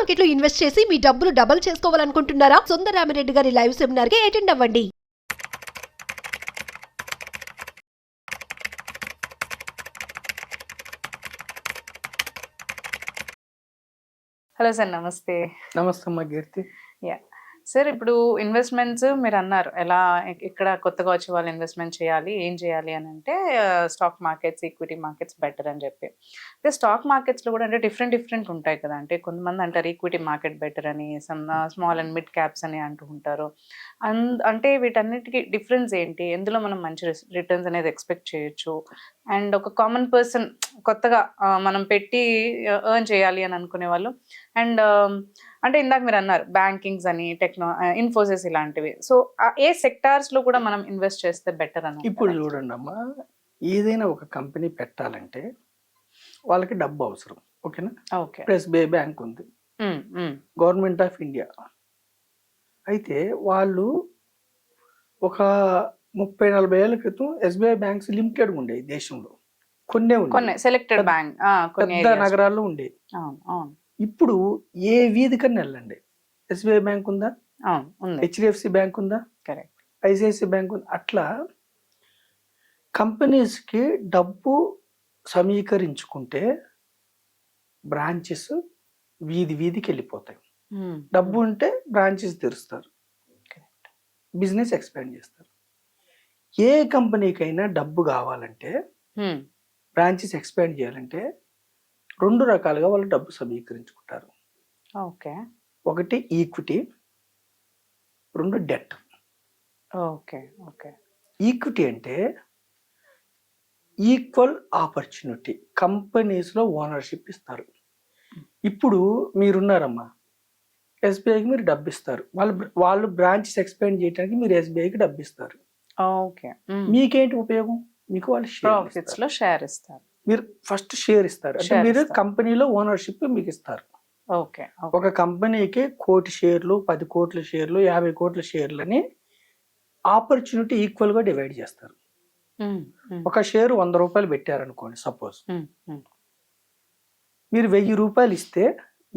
Market లో invest చేసి మీ డబ్బులు డబుల్ చేసుకోవాలనుకుంటున్నారా? సుందరరామిరెడ్డి గారి లైవ్ సెమినార్ కి అటెండ్ అవ్వండి. హలో సార్, నమస్తే. నమస్తే అమ్మా కీర్తి. యా సార్, ఇప్పుడు ఇన్వెస్ట్మెంట్స్ మీరు అన్నారు, ఎలా ఇక్కడ కొత్తగా వచ్చే వాళ్ళు ఇన్వెస్ట్మెంట్ చేయాలి, ఏం చేయాలి అని అంటే stock markets, equity markets better అని చెప్పి. అయితే స్టాక్ మార్కెట్స్లో కూడా అంటే డిఫరెంట్ ఉంటాయి కదా. అంటే కొంతమంది అంటారు ఈక్విటీ మార్కెట్ బెటర్ అని, స్మాల్ అండ్ మిడ్ క్యాప్స్ అని అంటూ ఉంటారు. అంటే వీటన్నిటికీ డిఫరెన్స్ ఏంటి, ఎందులో మనం మంచి రిటర్న్స్ అనేది ఎక్స్పెక్ట్ చేయొచ్చు, అండ్ ఒక కామన్ పర్సన్ కొత్తగా మనం పెట్టి ఎర్న్ చేయాలి అని అనుకునే వాళ్ళు, అండ్ అంటే ఇందాక మీరు అన్నారు బ్యాంకింగ్స్ అని, ఇన్ఫోసిస్ ఇలాంటివి. సో ఏ సెక్టార్స్ లో కూడా మనం ఇన్వెస్ట్ చేస్తే బెటర్ అని? ఇప్పుడు చూడండి అమ్మా, ఏదైనా ఒక కంపెనీ పెట్టాలంటే వాళ్ళకి డబ్బు అవసరం. ఓకేనా? ఓకే. ఎస్బీఐ బ్యాంక్ ఉంది, గవర్నమెంట్ ఆఫ్ ఇండియా. అయితే వాళ్ళు ఒక 30-40 ఏళ్ల క్రితం ఎస్బీఐ బ్యాంక్స్ లిమిటెడ్ ఉండేవి దేశంలో, కొన్ని సెలెక్టెడ్ బ్యాంక్ పెద్ద నగరాల్లో ఉండేవి. ఇప్పుడు ఏ వీధి కన్నా వెళ్ళండి, ఎస్బీఐ బ్యాంక్ ఉందా, హెచ్డిఎఫ్సి బ్యాంక్ ఉందా, ఐసిఐసి బ్యాంక్ ఉందా. అట్లా కంపెనీస్కి డబ్బు సమీకరించుకుంటే బ్రాంచెస్ వీధికి వెళ్ళిపోతాయి. డబ్బు ఉంటే బ్రాంచెస్ తెరుస్తారు, బిజినెస్ ఎక్స్పాండ్ చేస్తారు. ఏ కంపెనీకైనా డబ్బు కావాలంటే, బ్రాంచెస్ ఎక్స్పాండ్ చేయాలంటే 2 రకాలుగా వాళ్ళు డబ్బు సమీకరించుకుంటారు. ఓకే. ఒకటి equity, 2 debt. Okay. Okay. Equity అంటే ఈక్వల్ ఆపర్చునిటీ, కంపెనీస్లో ఓనర్షిప్ ఇస్తారు. ఇప్పుడు మీరున్నారమ్మా, ఎస్బీఐకి మీరు డబ్బు ఇస్తారు, వాళ్ళు బ్రాంచెస్ ఎక్స్పాండ్ చేయడానికి మీరు ఎస్బీఐకి డబ్బు ఇస్తారు. ఓకే. మీకేంటి ఉపయోగం? మీకు వాళ్ళు ప్రాఫిట్స్ లో షేర్ ఇస్తారు. మీరు ఫస్ట్ షేర్ ఇస్తారు, అంటే మీరు కంపెనీలో ఓనర్షిప్ మీకు ఇస్తారు. ఓకే. ఒక కంపెనీకి 1 కోటి షేర్లు, 10 కోట్ల షేర్లు, 50 కోట్ల షేర్లని ఆపర్చునిటీ ఈక్వల్ గా డివైడ్ చేస్తారు. ఒక షేర్ 100 రూపాయలు పెట్టారనుకోండి సపోజ్, మీరు 1000 రూపాయలు ఇస్తే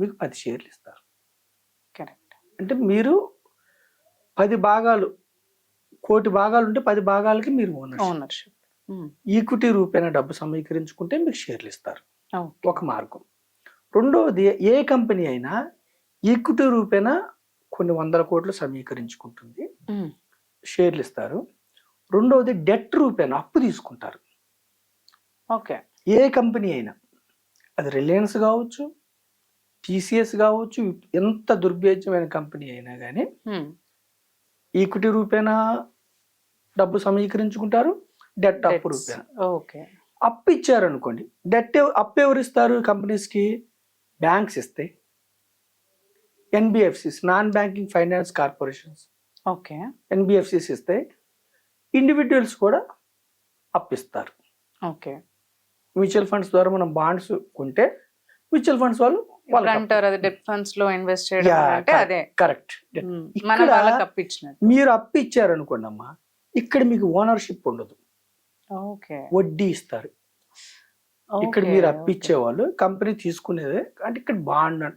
మీకు 10 షేర్లు ఇస్తారు. కరెక్ట్. అంటే మీరు 10 భాగాలు, 1 కోటి భాగాలు ఉంటే 10 భాగాలకి మీరు ఓనర్షిప్. ఈక్విటీ రూపేణా డబ్బు సమీకరించుకుంటే మీకు షేర్లు ఇస్తారు, ఒక మార్గం. రెండవది, ఏ కంపెనీ అయినా ఈక్విటీ రూపేణా కొన్ని 100 కోట్లు సమీకరించుకుంటుంది, షేర్లు ఇస్తారు. రెండవది డెట్ రూపేణా అప్పు తీసుకుంటారు. ఓకే. ఏ కంపెనీ అయినా, అది రిలయన్స్ కావచ్చు, టీసీఎస్ కావచ్చు, ఎంత దుర్భేద్యమైన కంపెనీ అయినా కానీ ఈక్విటీ రూపేణా డబ్బు సమీకరించుకుంటారు, డెట్ అప్పు రూపేణా. ఓకే. అప్పు ఇచ్చారనుకోండి, అప్పు ఎవరు ఇస్తారు కంపెనీస్కి? బ్యాంక్స్ ఇస్తాయి, NBFCs, non banking finance corporations, okay, NBFCs ఇస్తాయి. ఇండివిజువల్స్ కూడా అప్పిస్తారు. ఓకే. మ్యూచువల్ ఫండ్స్ ద్వారా మనం బాండ్స్ కొంటే మ్యూచువల్ ఫండ్స్ వాళ్ళు అంటారు అది డెట్ ఫండ్స్ లో ఇన్వెస్ట్ చేయడం అంటే అదే. కరెక్ట్. మీరు అప్పు ఇచ్చారనుకోండి అమ్మా, ఇక్కడ మీకు ఓనర్షిప్ ఉండదు, వడ్డీ ఇస్తారు. ఇక్కడ మీరు అప్పిచ్చేవాళ్ళు, కంపెనీ తీసుకునేదే. అంటే ఇక్కడ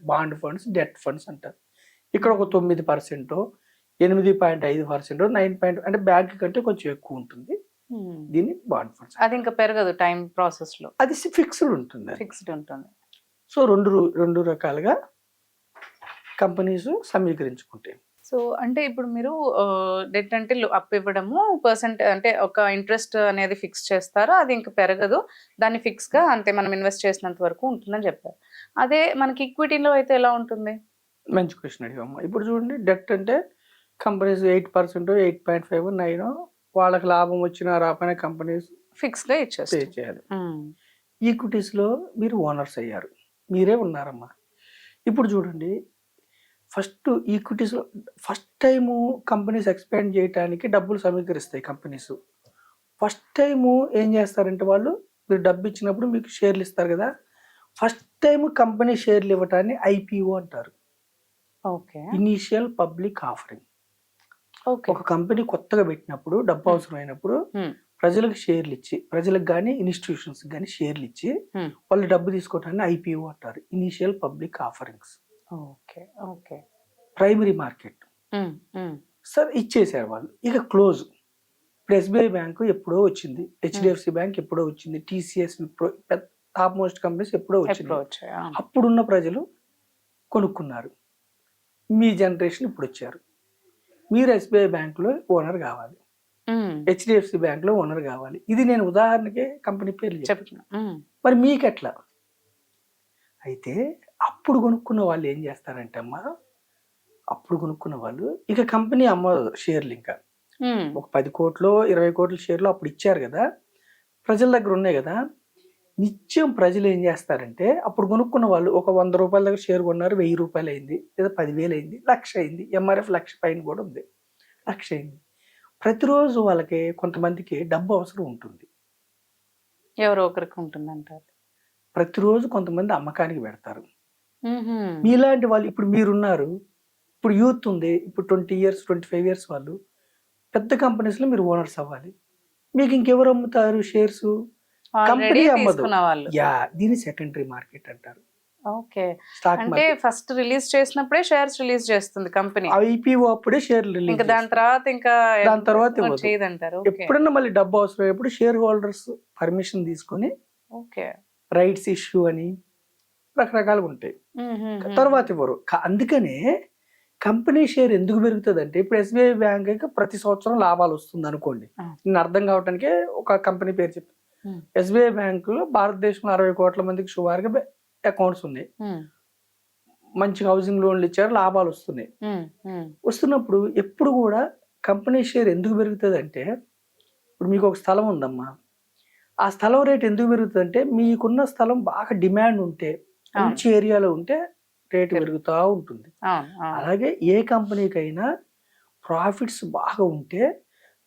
బాండ్ ఫండ్స్, డెట్ ఫండ్స్ అంటారు. ఇక్కడ ఒక 9%, 8.5%, 9 అంటే బ్యాంక్ కంటే కొంచెం ఎక్కువ ఉంటుంది. దీన్ని బాండ్ ఫండ్స్. అది ఇంకా పెరగదు టైం ప్రాసెస్ లో, అది ఫిక్స్డ్ ఉంటుంది. సో రెండు రకాలుగా కంపెనీస్ సమీకరించుకుంటాయి. సో అంటే ఇప్పుడు మీరు డెట్ అంటే అప్పు ఇవ్వడము, పర్సెంట్ అంటే ఒక ఇంట్రెస్ట్ అనేది ఫిక్స్ చేస్తారో, అది ఇంకా పెరగదు, దాన్ని ఫిక్స్ గా అంతే మనం ఇన్వెస్ట్ చేసినంత వరకు ఉంటుందని చెప్పారు. అదే మనకి ఈక్విటీలో అయితే ఎలా ఉంటుంది? మంచి క్వశ్చన్ అడిగాము. ఇప్పుడు చూడండి, డెట్ అంటే కంపెనీస్ 8%, 8.5, 9 వాళ్ళకి లాభం వచ్చినా రాకపోయినా కంపెనీస్ ఫిక్స్ గా పే చేయాలి. ఈక్విటీస్ లో మీరు ఓనర్స్ అయ్యారు, మీరే ఉన్నారమ్మా. ఇప్పుడు చూడండి, first equities first time companies expand చేయడానికి డబ్బులు సమీకరిస్తాయి కంపెనీస్. ఫస్ట్ టైము ఏం చేస్తారంటే, వాళ్ళు మీరు డబ్బు ఇచ్చినప్పుడు మీకు షేర్లు ఇస్తారు కదా, ఫస్ట్ టైం కంపెనీ షేర్లు ఇవ్వటాన్ని ఐపీఓ అంటారు, ఇనీషియల్ పబ్లిక్ ఆఫరింగ్. ఒక కంపెనీ కొత్తగా పెట్టినప్పుడు డబ్బు అవసరమైనప్పుడు ప్రజలకు షేర్లు ఇచ్చి, ప్రజలకు కానీ ఇన్స్టిట్యూషన్స్ కానీ షేర్లు ఇచ్చి వాళ్ళు డబ్బు తీసుకోవటాన్ని ఐపీఓ అంటారు, initial public offerings. Okay. Okay. Primary market. Sir ఇచ్చేసారు వాళ్ళు. ఇక క్లోజ్. ఇప్పుడు ఎస్బీఐ బ్యాంకు ఎప్పుడో వచ్చింది, హెచ్డిఎఫ్సి బ్యాంక్ ఎప్పుడో వచ్చింది, టీసీఎస్ టాప్ మోస్ట్ కంపెనీస్ ఎప్పుడో వచ్చింది. అప్పుడున్న ప్రజలు కొనుక్కున్నారు. మీ జనరేషన్ ఇప్పుడు వచ్చారు. మీరు ఎస్బీఐ బ్యాంకులో ఓనర్ కావాలి, హెచ్డిఎఫ్సి బ్యాంకులో ఓనర్ కావాలి. ఇది నేను ఉదాహరణకి కంపెనీ పేర్లు చెప్తున్నా. మరి మీకు ఎట్లా? అయితే అప్పుడు కొనుక్కున్న వాళ్ళు ఏం చేస్తారంటే అమ్మా, అప్పుడు కొనుక్కున్న వాళ్ళు ఇక కంపెనీ అమ్మదు షేర్లు. ఇంకా ఒక 10 కోట్లు 20 కోట్ల షేర్లు అప్పుడు ఇచ్చారు కదా, ప్రజల దగ్గర ఉన్నాయి కదా. నిత్యం ప్రజలు ఏం చేస్తారంటే, అప్పుడు కొనుక్కున్న వాళ్ళు ఒక 100 రూపాయల దగ్గర షేర్ కొన్నారు, 1000 రూపాయలు అయింది, లేదా 10,000 అయింది, 1,00,000 అయింది, ఎంఆర్ఎఫ్ 1,00,000 పైన కూడా ఉంది, 1,00,000 అయింది. ప్రతిరోజు వాళ్ళకి కొంతమందికి డబ్బు అవసరం ఉంటుంది. ఎవరో ఒకరికి ఉంటుందంటారు. ప్రతిరోజు కొంతమంది అమ్మకానికి పెడతారు. మీలాంటి వాళ్ళు ఇప్పుడు మీరున్నారు, ఇప్పుడు యూత్ ఉంది, ఇప్పుడు 20 ఇయర్స్ 25 ఇయర్స్ వాళ్ళు పెద్ద కంపెనీస్లో మీరు ఓనర్స్ అవ్వాలి. మీకు ఇంకెవరు అమ్ముతారు షేర్స్? కంపెనీ అమ్మదు. యా, దీని సెకండరీ మార్కెట్ అంటారు. ఓకే. అంటే ఫస్ట్ రిలీజ్ చేసినప్పుడే షేర్స్ రిలీజ్ చేస్తుంది కంపెనీ. ఐపీఓ అప్పుడే షేర్లు రిలీజ్. ఇంకా దాని తర్వాత చేయదంటారు. ఎప్పుడన్నా మళ్ళీ డబ్బు అవసరమైనప్పుడు షేర్ హోల్డర్స్ పర్మిషన్ తీసుకొని ఓకే రైట్స్ ఇష్యూ అని రకరకాలుగా ఉంటాయి, తర్వాత ఇవ్వరు. అందుకనే కంపెనీ షేర్ ఎందుకు పెరుగుతుంది అంటే, ఇప్పుడు ఎస్బీఐ బ్యాంక్ ప్రతి సంవత్సరం లాభాలు వస్తుంది అనుకోండి. నేను అర్థం కావటానికి ఒక కంపెనీ పేరు చెప్తాను. ఎస్బీఐ బ్యాంకులో భారతదేశంలో 60 కోట్ల మందికి సుమారుగా అకౌంట్స్ ఉన్నాయి. మంచి హౌసింగ్ లోన్లు ఇచ్చారు, లాభాలు వస్తున్నాయి. వస్తున్నప్పుడు ఎప్పుడు కూడా కంపెనీ షేర్ ఎందుకు పెరుగుతుంది అంటే, ఇప్పుడు మీకు ఒక స్థలం ఉందమ్మా, ఆ స్థలం రేట్ ఎందుకు పెరుగుతుంది అంటే, మీకున్న స్థలం బాగా డిమాండ్ ఉంటే, మంచి ఏరియాలో ఉంటే రేటు పెరుగుతూ ఉంటుంది. అలాగే ఏ కంపెనీకైనా ప్రాఫిట్స్ బాగా ఉంటే,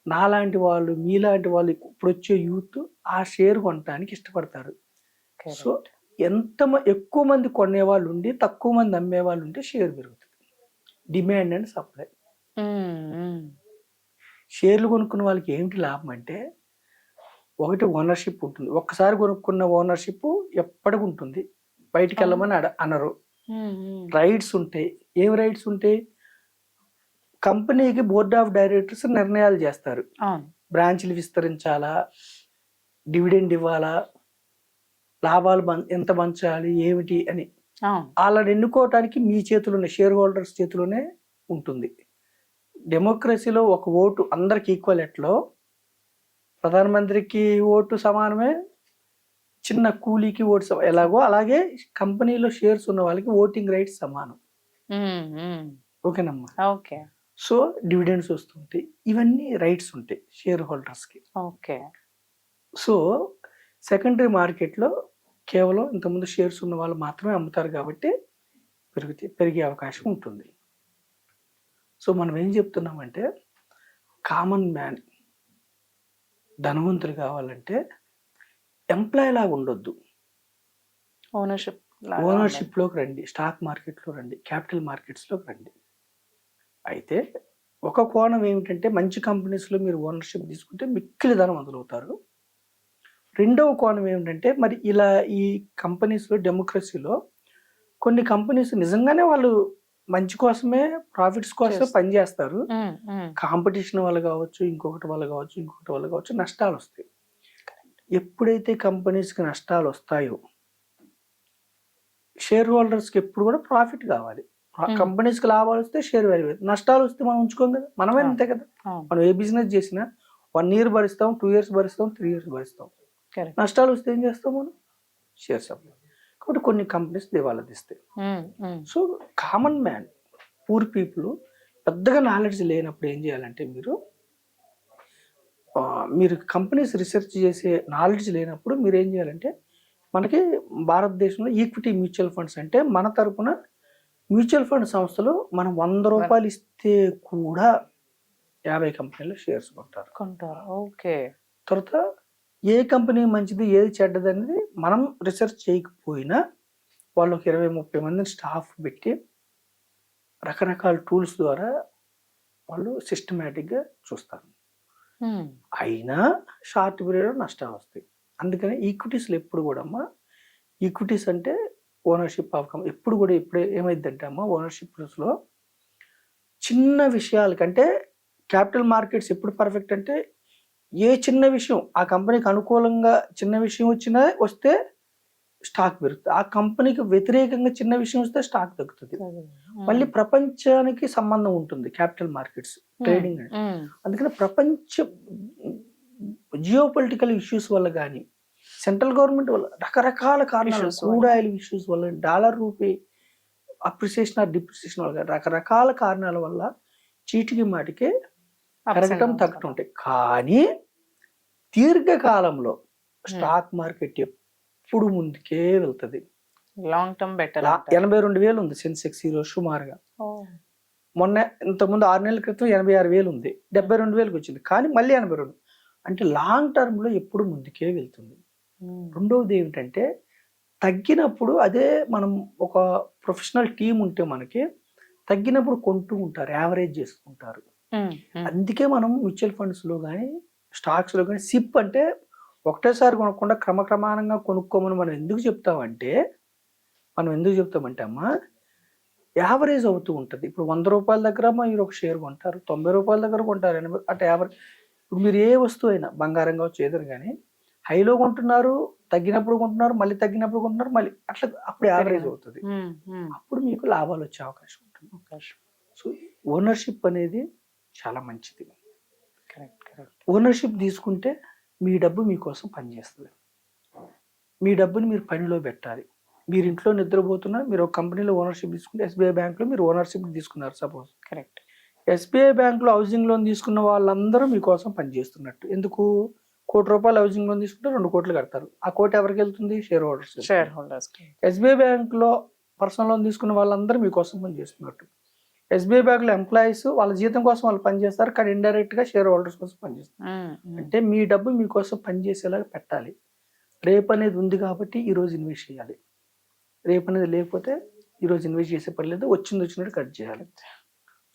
నాలాంటి వాళ్ళు మీలాంటి వాళ్ళు ఇప్పుడు వచ్చే యూత్ ఆ షేర్ కొనడానికి ఇష్టపడతారు. సో ఎక్కువ మంది కొనేవాళ్ళు ఉండి తక్కువ మంది అమ్మేవాళ్ళు ఉంటే షేర్ పెరుగుతుంది. Demand and supply. షేర్లు కొనుక్కున్న వాళ్ళకి ఏమిటి లాభం అంటే, ఒకటి ఓనర్షిప్ ఉంటుంది. ఒక్కసారి కొనుక్కున్న ఓనర్షిప్ ఎప్పటికి ఉంటుంది, బయటికి వెళ్ళమని అనరు. రైట్స్ ఉంటాయి. ఏం రైట్స్ ఉంటాయి? కంపెనీకి బోర్డ్ ఆఫ్ డైరెక్టర్స్ నిర్ణయాలు చేస్తారు. బ్రాంచ్లు విస్తరించాలా, డివిడెండ్ ఇవ్వాలా, లాభాలు ఎంత పంచాలి, ఏమిటి అని వాళ్ళని ఎన్నుకోవటానికి మీ చేతులు ఉన్న షేర్ హోల్డర్స్ చేతిలోనే ఉంటుంది. డెమోక్రసీలో ఒక ఓటు అందరికి ఈక్వల్. ఎట్లో ప్రధానమంత్రికి ఓటు సమానమే, చిన్న కూలీకి ఓటు ఎలాగో అలాగే కంపెనీలో షేర్స్ ఉన్న వాళ్ళకి ఓటింగ్ రైట్స్ సమానం. ఓకేనమ్మా? ఓకే. సో డివిడెండ్స్ వస్తుంటాయి, ఇవన్నీ రైట్స్ ఉంటాయి షేర్ హోల్డర్స్కి. ఓకే. సో సెకండరీ మార్కెట్లో కేవలం ఇంతకుముందు షేర్స్ ఉన్న వాళ్ళు మాత్రమే అమ్ముతారు కాబట్టి పెరిగే అవకాశం ఉంటుంది. సో మనం ఏం చెప్తున్నామంటే, కామన్ మ్యాన్ ధనవంతులు కావాలంటే ఎంప్లాయ్ లాగా ఉండొద్దు, ఓనర్షిప్లోకి రండి, స్టాక్ మార్కెట్లో రండి, క్యాపిటల్ మార్కెట్స్లోకి రండి. అయితే ఒక కోణం ఏమిటంటే, మంచి కంపెనీస్లో మీరు ఓనర్షిప్ తీసుకుంటే మిక్కిలి ధనవంతులు అవుతారు. రెండవ కోణం ఏమిటంటే, మరి ఇలా ఈ కంపెనీస్లో డెమోక్రసీలో కొన్ని కంపెనీస్ నిజంగానే వాళ్ళు మంచి కోసమే, ప్రాఫిట్స్ కోసమే పనిచేస్తారు. కాంపిటీషన్ వల్ల కావచ్చు, ఇంకొకటి వల్ల కావచ్చు నష్టాలు వస్తాయి. ఎప్పుడైతే కంపెనీస్కి నష్టాలు వస్తాయో, షేర్ హోల్డర్స్కి ఎప్పుడు కూడా ప్రాఫిట్ కావాలి. కంపెనీస్కి లాభాలు వస్తే షేర్ వాల్యూ, నష్టాలు వస్తే మనం ఉంచుకోం కదా, మనమే అంతే కదా. మనం ఏ బిజినెస్ చేసినా 1 ఇయర్ భరిస్తాం, 2 ఇయర్స్ భరిస్తాం, 3 ఇయర్స్ భరిస్తాం. నష్టాలు వస్తే ఏం చేస్తాం మనం? షేర్స్ అమ్మాలి. కాబట్టి కొన్ని కంపెనీస్ దివాలా తీస్తాయి. So common man, poor people పెద్దగా నాలెడ్జ్ లేనప్పుడు ఏం చేయాలంటే, మీరు కంపెనీస్ రీసెర్చ్ చేసే నాలెడ్జ్ లేనప్పుడు మీరు ఏం చేయాలంటే, మనకి భారతదేశంలో ఈక్విటీ మ్యూచువల్ ఫండ్స్ అంటే, మన తరపున మ్యూచువల్ ఫండ్ సంస్థలు మనం 100 రూపాయలు ఇస్తే కూడా 50 కంపెనీలు షేర్స్ కొంటారు. ఓకే. తర్వాత ఏ కంపెనీ మంచిది, ఏది చెడ్డది అనేది మనం రీసెర్చ్ చేయకపోయినా వాళ్ళు 20-30 మందిని స్టాఫ్ పెట్టి రకరకాల టూల్స్ ద్వారా వాళ్ళు సిస్టమేటిక్గా చూస్తారు. అయినా షార్ట్ పీరియడ్లో నష్టాలు వస్తాయి. అందుకని ఈక్విటీస్లో ఎప్పుడు కూడా ఈక్విటీస్ అంటే ఓనర్షిప్ ఆఫ్ ఎప్పుడు కూడా ఇప్పుడు ఏమైందంటే అమ్మ ఓనర్షిప్స్లో చిన్న విషయాలకంటే క్యాపిటల్ మార్కెట్స్ ఎప్పుడు పర్ఫెక్ట్ అంటే ఏ చిన్న విషయం ఆ కంపెనీకి అనుకూలంగా చిన్న విషయం వస్తే స్టాక్ పెరుగుతుంది, ఆ కంపెనీకి వ్యతిరేకంగా చిన్న విషయం వస్తే స్టాక్ తగ్గుతుంది. మళ్ళీ ప్రపంచానికి సంబంధం ఉంటుంది క్యాపిటల్ మార్కెట్స్ ట్రేడింగ్ అంటే. అందుకని ప్రపంచ జియో పొలిటికల్ ఇష్యూస్ వల్ల కానీ సెంట్రల్ గవర్నమెంట్ వల్ల రకరకాల కారణాలు, క్రూడ్ ఆయిల్ ఇష్యూస్ వల్ల, dollar rupee appreciation or depreciation వల్ల రకరకాల కారణాల వల్ల చీటికి మాటికి పెరగటం తగ్గటం ఉంటాయి. కానీ దీర్ఘకాలంలో స్టాక్ మార్కెట్ ఎప్పుడు ముందుకే వెళ్తుంది. Long term better. 82,000 ఉంది సెన్సెక్స్ ఈరోజు సుమారుగా. మొన్న ఇంతకుముందు 6 నెలల క్రితం 86,000 ఉంది, 72,000కి వచ్చింది. కానీ మళ్ళీ 82 అంటే లాంగ్ టర్మ్ లో ఎప్పుడు ముందుకే వెళ్తుంది. రెండవది ఏమిటంటే తగ్గినప్పుడు అదే మనం ఒక ప్రొఫెషనల్ టీం ఉంటే మనకి తగ్గినప్పుడు కొంటూ ఉంటారు, యావరేజ్ చేసుకుంటారు. అందుకే మనం మ్యూచువల్ ఫండ్స్ లో కానీ స్టాక్స్ లో కానీ సిప్ అంటే ఒకటేసారి కొనకుండా క్రమక్రమానంగా కొనుక్కోమని మనం ఎందుకు చెప్తామంటే అమ్మా యావరేజ్ అవుతూ ఉంటుంది. ఇప్పుడు 100 రూపాయల దగ్గర మీరు ఒక షేర్ కొంటారు, 90 రూపాయల దగ్గర కొంటారు, 80 అంటే యావరేజ్. ఇప్పుడు మీరు ఏ వస్తువు అయినా బంగారం కావచ్చు ఏదైనా కానీ హైలో కొంటున్నారు, తగ్గినప్పుడు కొంటున్నారు, మళ్ళీ తగ్గినప్పుడు కొంటున్నారు, మళ్ళీ అట్లా అప్పుడు యావరేజ్ అవుతుంది. అప్పుడు మీకు లాభాలు వచ్చే అవకాశం ఉంటుంది. సో ఓనర్షిప్ అనేది చాలా మంచిది. ఓనర్షిప్ తీసుకుంటే మీ డబ్బు మీకోసం పనిచేస్తుంది. మీ డబ్బుని మీరు పనిలో పెట్టాలి. మీరు ఇంట్లో నిద్రపోతున్నా మీరు ఒక కంపెనీలో ఓనర్షిప్ తీసుకుంటే, ఎస్బీఐ బ్యాంక్లో మీరు ఓనర్షిప్ తీసుకున్నారు సపోజ్, కరెక్ట్. ఎస్బీఐ బ్యాంక్లో హౌసింగ్ లోన్ తీసుకున్న వాళ్ళందరూ మీకోసం పనిచేస్తున్నట్టు. ఎందుకు? ₹1,00,00,000 హౌసింగ్ లోన్ తీసుకుంటే 2 కోట్లు కడతారు. ఆ కోటి ఎవరికి వెళ్తుంది? Share holders. ఎస్బీఐ బ్యాంక్లో పర్సనల్ లోన్ తీసుకున్న వాళ్ళందరూ మీకోసం పనిచేస్తున్నట్టు. ఎస్బీఐ బ్యాంక్లో ఎంప్లాయీస్ వాళ్ళ జీతం కోసం వాళ్ళు పనిచేస్తారు, కానీ ఇండైరెక్ట్ గా షేర్ హోల్డర్స్ కోసం పనిచేస్తారు. అంటే మీ డబ్బు మీకోసం పనిచేసేలాగా పెట్టాలి. రేపు అనేది ఉంది కాబట్టి ఈరోజు ఇన్వెస్ట్ చేయాలి. రేపు అనేది లేకపోతే ఈరోజు ఇన్వెస్ట్ చేసే పని లేదు, వచ్చినట్టు కట్ చేయాలి.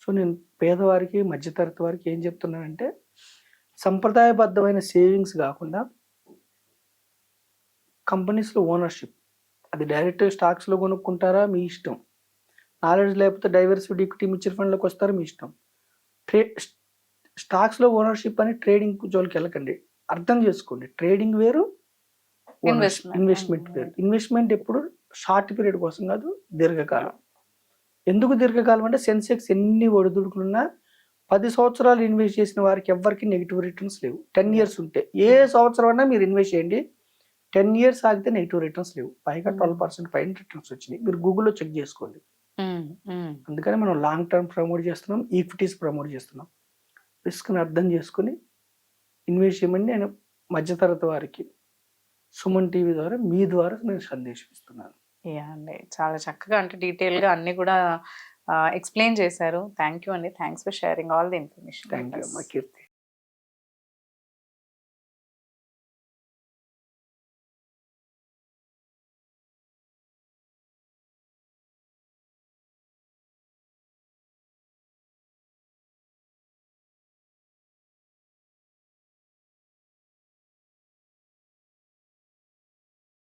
సో నేను పేదవారికి మధ్యతరగతి వారికి ఏం చెప్తున్నానంటే సంప్రదాయబద్ధమైన సేవింగ్స్ కాకుండా కంపెనీస్లో ఓనర్షిప్, అది డైరెక్ట్ స్టాక్స్లో కొనుక్కుంటారా మీ ఇష్టం, నాలెడ్జ్ లేకపోతే డైవర్సిటీ ఈక్విటీ మ్యూచువల్ ఫండ్లోకి వస్తారా మీ ఇష్టం. స్టాక్స్లో ఓనర్షిప్ అని ట్రేడింగ్ జోలికి వెళ్ళకండి. అర్థం చేసుకోండి, ట్రేడింగ్ వేరు, ఇన్వెస్ట్మెంట్ వేరు. ఇన్వెస్ట్మెంట్ ఎప్పుడు షార్ట్ పీరియడ్ కోసం కాదు, దీర్ఘకాలం. ఎందుకు దీర్ఘకాలం అంటే సెన్సెక్స్ ఎన్ని ఒడిదుడుకులున్నా 10 సంవత్సరాలు ఇన్వెస్ట్ చేసిన వారికి ఎవరికి నెగిటివ్ రిటర్న్స్ లేవు. 10 years ఉంటే ఏ సంవత్సరం అయినా మీరు ఇన్వెస్ట్ చేయండి, 10 years ఆగితే నెగిటివ్ రిటర్న్స్ లేవు. పైగా 12% పైన రిటర్న్స్ వచ్చినాయి. మీరు గూగుల్లో చెక్ చేసుకోండి. అందుకని మనం లాంగ్ టర్మ్ ప్రమోట్ చేస్తున్నాం, ఈక్విటీస్ ప్రమోట్ చేస్తున్నాం. రిస్క్ని అర్థం చేసుకుని ఇన్వెస్ట్ చేయమని నేను మధ్యతరగతి వారికి సుమన్ టీవీ ద్వారా మీ ద్వారా నేను సందేశం ఇస్తున్నాను. అండి, చాలా చక్కగా అంటే డీటెయిల్గా అన్ని కూడా ఎక్స్ప్లెయిన్ చేశారు. థ్యాంక్ యూ అండి. Thanks for sharing all the information. Thank you అమ్మా కీర్తి.